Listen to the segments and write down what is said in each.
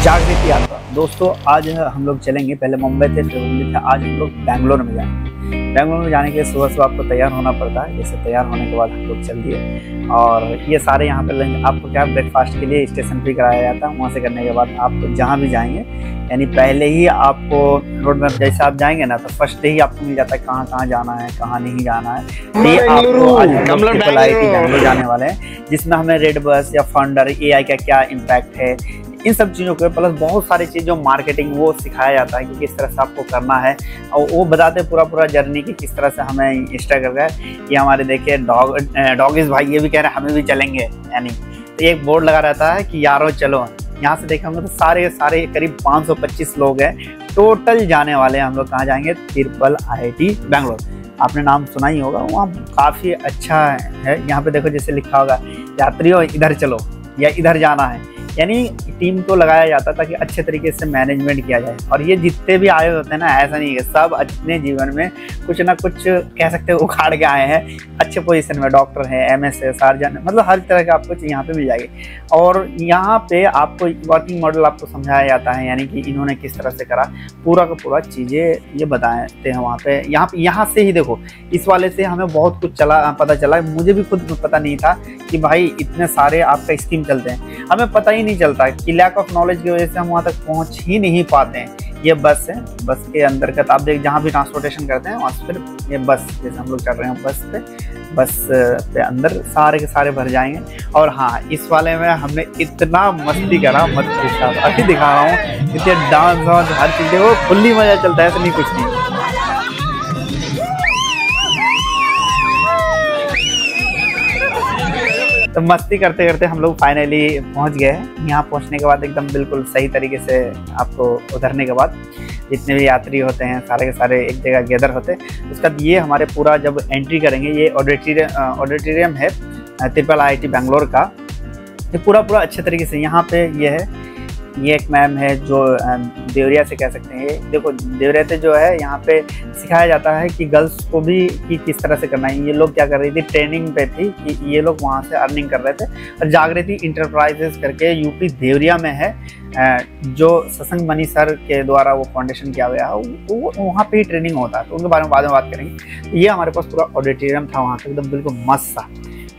जागृति यात्रा। दोस्तों आज हम लोग चलेंगे, पहले मुंबई थे फिर दिल्ली था, आज हम लोग बैंगलोर में जाएंगे। बैंगलोर में जाने के लिए सुबह सुबह आपको तैयार होना पड़ता है। जैसे तैयार होने के बाद हम लोग चल दिए और ये सारे यहाँ पे लंच आपको क्या ब्रेकफास्ट के लिए स्टेशन पे कराया जाता है। वहाँ से करने के बाद आप जहाँ भी जाएंगे, यानी पहले ही आपको रोड मैप जैसे आप जाएंगे ना, तो फर्स्ट ही आपको मिल जाता है कहाँ कहाँ जाना है, कहाँ नहीं जाना है। ये आपको आज हम लोग बैंगलोर जाने वाले हैं, जिसमें हमें रेड बस या फंडर AI का क्या इम्पैक्ट है, इन सब चीज़ों के प्लस बहुत सारी चीज़ों मार्केटिंग वो सिखाया जाता है कि किस तरह से आपको करना है। और वो बताते हैं पूरा जर्नी की किस तरह से हमें स्ट्रगल कर रहा है। ये हमारे देखिए डॉगिस भाई ये भी कह रहे हैं हमें भी चलेंगे, यानी तो एक बोर्ड लगा रहता है कि यारो चलो। यहाँ से देखा तो सारे करीब 525 लोग हैं टोटल जाने वाले हैं। हम लोग कहाँ जाएंगे? Triple IIT Bangalore. आपने नाम सुना ही होगा, वहाँ काफ़ी अच्छा है। यहाँ पे देखो जैसे लिखा होगा यात्रियों इधर चलो या इधर जाना है, यानी टीम को लगाया जाता ताकि अच्छे तरीके से मैनेजमेंट किया जाए। और ये जितने भी आए होते हैं ना, ऐसा नहीं है, सब अपने जीवन में कुछ ना कुछ कह सकते हैं उखाड़ के आए हैं अच्छे पोजीशन में। डॉक्टर हैं, MS है, सर्जन है, मतलब हर तरह का आपको यहाँ पे मिल जाएगी। और यहाँ पे आपको वर्किंग मॉडल आपको समझाया जाता है, यानी कि इन्होंने किस तरह से करा पूरा का पूरा चीज़ें ये बताते हैं वहाँ पे। यहाँ से ही देखो, इस वाले से हमें बहुत कुछ पता चला। मुझे भी खुद पता नहीं था कि भाई इतने सारे आपका स्कीम चलते हैं, हमें पता ही नहीं चलता कि लैक ऑफ नॉलेज की वजह से हम वहाँ तक पहुँच ही नहीं पाते हैं। ये बस है, बस के अंदर का आप देख जहाँ भी ट्रांसपोर्टेशन करते हैं वहाँ से फिर ये बस, जैसे हम लोग चल रहे हैं बस पे अंदर सारे के सारे भर जाएंगे। और हाँ, इस वाले में हमने इतना मस्ती करा मत पूछो, अभी दिखा रहा हूँ इतने डांस वांस हर चीज़ देखो, फुल्ली मजा चलता है, ऐसा नहीं कुछ नहीं। तो मस्ती करते करते हम लोग फाइनली पहुंच गए हैं। यहाँ पहुंचने के बाद एकदम बिल्कुल सही तरीके से आपको उतरने के बाद जितने भी यात्री होते हैं सारे के सारे एक जगह गैदर होते हैं। उसके बाद ये हमारे पूरा जब एंट्री करेंगे, ये ऑडिटोरियम है ट्रिपल IIT बैंगलोर का। ये पूरा अच्छे तरीके से यहाँ पे ये है। ये एक मैम है जो देवरिया से कह सकते हैं। ये देखो देवरिया से जो है यहाँ पे सिखाया जाता है कि गर्ल्स को भी कि किस तरह से करना है। ये लोग क्या कर रही थी, ट्रेनिंग पे थी कि ये लोग वहाँ से अर्निंग कर रहे थे। और जागृति इंटरप्राइजेस करके UP देवरिया में है, जो सत्संग मनी सर के द्वारा वो फाउंडेशन किया गया है, वो वहाँ पे ही ट्रेनिंग होता है। तो उनके बारे में बाद में बात करेंगे। ये हमारे पास पूरा ऑडिटोरियम था वहाँ पे, एकदम बिल्कुल मस्त सा।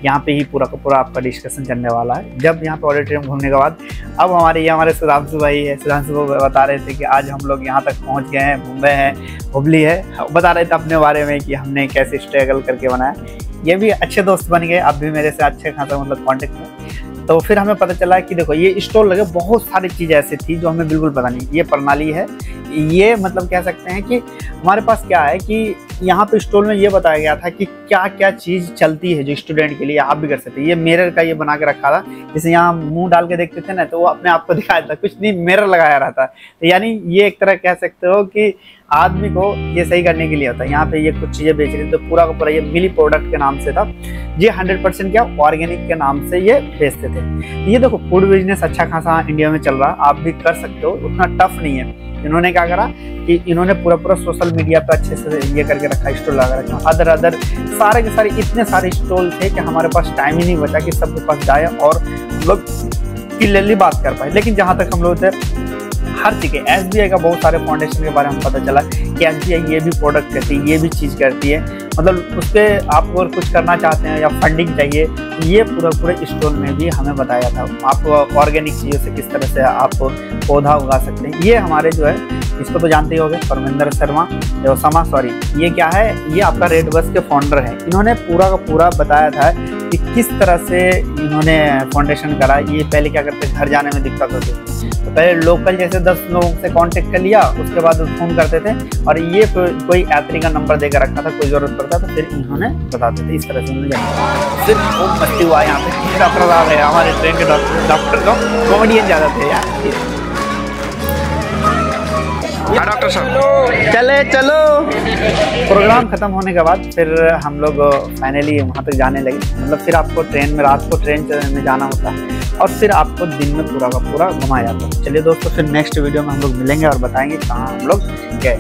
यहाँ पे ही पूरा का पूरा आपका डिस्कशन चलने वाला है। जब यहाँ पे ऑडिटोरियम घूमने के बाद अब हमारे सुधांशु भाई है, सुधांशु बता रहे थे कि आज हम लोग यहाँ तक पहुँच गए हैं, मुंबई है, हुबली है। बता रहे थे अपने बारे में कि हमने कैसे स्ट्रगल करके बनाया। ये भी अच्छे दोस्त बन गए, अब भी मेरे से अच्छे खासा मतलब कॉन्टेक्ट में। तो फिर हमें पता चला कि देखो ये स्टॉल लगे, बहुत सारी चीज़ें ऐसी थी जो हमें बिल्कुल पता नहीं। ये प्रणाली है, ये मतलब कह सकते हैं कि हमारे पास क्या है कि यहाँ पे स्टॉल में ये बताया गया था कि क्या क्या चीज़ चलती है जो स्टूडेंट के लिए आप भी कर सकते हैं। ये मिरर का ये बना के रखा था, जैसे यहाँ मुंह डाल के देखते थे ना, तो वो अपने आप को दिखाया था, कुछ नहीं मिरर लगाया रहता। तो यानी ये एक तरह कह सकते हो कि आदमी को ये सही करने के लिए होता है। यहाँ पे ये कुछ चीज़ें बेच रही थी, तो पूरा का पूरा ये मिली प्रोडक्ट के नाम से था। ये 100% क्या ऑर्गेनिक के नाम से ये बेचते थे। ये देखो फूड बिजनेस अच्छा खासा इंडिया में चल रहा, आप भी कर सकते हो, उतना टफ नहीं है। इन्होंने क्या करा कि इन्होंने पूरा सोशल मीडिया पे अच्छे से ये करके रखा, स्टॉल लगा रखा। अदर सारे के सारे इतने सारे स्टॉल थे कि हमारे पास टाइम ही नहीं बचा कि सबके पास जाए और हम लोग क्लियरली बात कर पाए। लेकिन जहाँ तक हम लोग थे हर चीज़ SBI का बहुत सारे फाउंडेशन के बारे में पता चला कि SBI ये भी प्रोडक्ट करती है, ये भी चीज़ करती है। मतलब उसके आप अगर कुछ करना चाहते हैं या फंडिंग चाहिए, ये पूरे स्टोर में भी हमें बताया था। आप ऑर्गेनिक चीज़ों से किस तरह से आप पौधा उगा सकते हैं। ये हमारे जो है, इसको तो जानते ही होंगे, परमिंदर शर्मा सॉरी, ये क्या है, ये आपका रेड बस के फाउंडर है। इन्होंने पूरा का पूरा बताया था कि किस तरह से इन्होंने फाउंडेशन करा। ये पहले क्या करते, घर जाने में दिक्कत होती थी, तो पहले लोकल जैसे 10 लोगों से कांटेक्ट कर लिया, उसके बाद फ़ोन करते थे और ये कोई यात्री का नंबर देकर रखा था, कोई ज़रूरत पड़ता तो फिर इन्होंने बताते थे। इस तरह से उन्होंने फिर वो मस्ती हुआ यहाँ पे। डॉक्टर आ गए हमारे ट्रेन के डॉक्टर का, कॉमेडियन ज़्यादा थे यार। डॉक्टर साहब चलो। प्रोग्राम खत्म होने के बाद फिर हम लोग फाइनली वहाँ तक जाने लगे। मतलब फिर आपको ट्रेन में रात को ट्रेन में जाना होता है और फिर आपको दिन में पूरा का पूरा घुमाया जाता है। चलिए दोस्तों, फिर नेक्स्ट वीडियो में हम लोग मिलेंगे और बताएंगे कहाँ हम लोग गए।